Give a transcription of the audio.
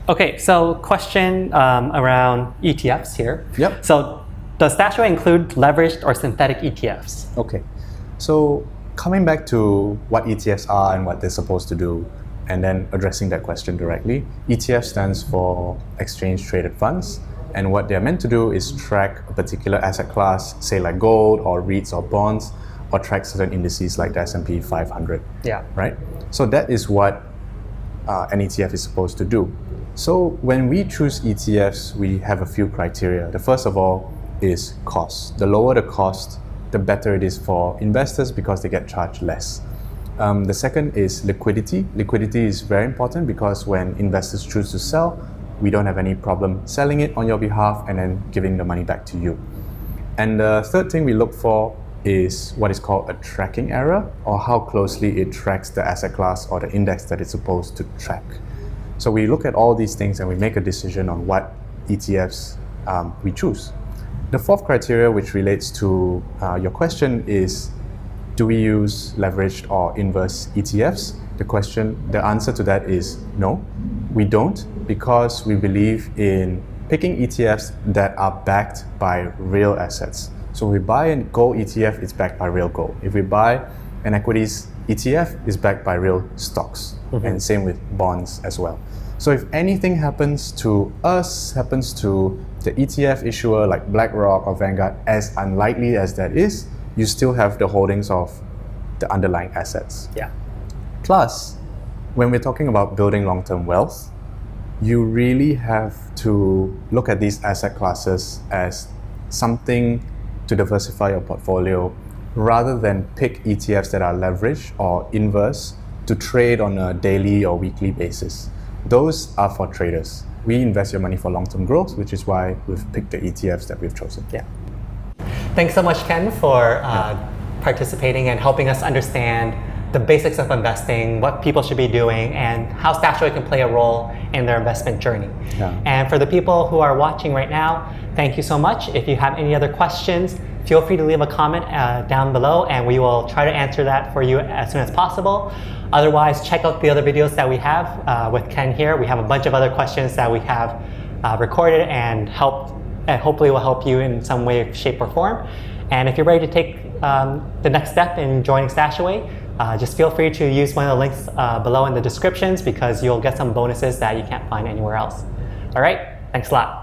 Okay, so question around ETFs here. Yep. So does StashAway include leveraged or synthetic ETFs? Okay, so coming back to what ETFs are and what they're supposed to do, and then addressing that question directly, ETF stands for Exchange Traded Funds, and what they're meant to do is track a particular asset class, say like gold or REITs or bonds, or track certain indices like the S&P 500. Yeah. Right? So that is what an ETF is supposed to do. So when we choose ETFs, we have a few criteria. The first of all is cost. The lower the cost, the better it is for investors because they get charged less. The second is liquidity. Liquidity is very important because when investors choose to sell, we don't have any problem selling it on your behalf and then giving the money back to you. And the third thing we look for is what is called a tracking error, or how closely it tracks the asset class or the index that it's supposed to track. So we look at all these things and we make a decision on what ETFs we choose. The fourth criteria, which relates to your question, is do we use leveraged or inverse ETFs? The answer to that is no, we don't, because we believe in picking ETFs that are backed by real assets. So if we buy a gold ETF, it's backed by real gold. If we buy an equities ETF, it's backed by real stocks. Mm-hmm. And same with bonds as well. So if anything happens to us, happens to the ETF issuer like BlackRock or Vanguard, as unlikely as that is, you still have the holdings of the underlying assets. Yeah. Plus, when we're talking about building long-term wealth, you really have to look at these asset classes as something to diversify your portfolio rather than pick ETFs that are leveraged or inverse to trade on a daily or weekly basis. Those are for traders. We invest your money for long-term growth, which is why we've picked the ETFs that we've chosen. Yeah. Thanks so much, Ken, for participating and helping us understand the basics of investing, what people should be doing, and how StashAway can play a role in their investment journey. Yeah. And for the people who are watching right now, thank you so much. If you have any other questions, feel free to leave a comment down below and we will try to answer that for you as soon as possible. Otherwise, check out the other videos that we have with Ken here. We have a bunch of other questions that we have recorded and hopefully will help you in some way, shape, or form. And if you're ready to take the next step in joining StashAway, just feel free to use one of the links below in the descriptions because you'll get some bonuses that you can't find anywhere else. All right, thanks a lot.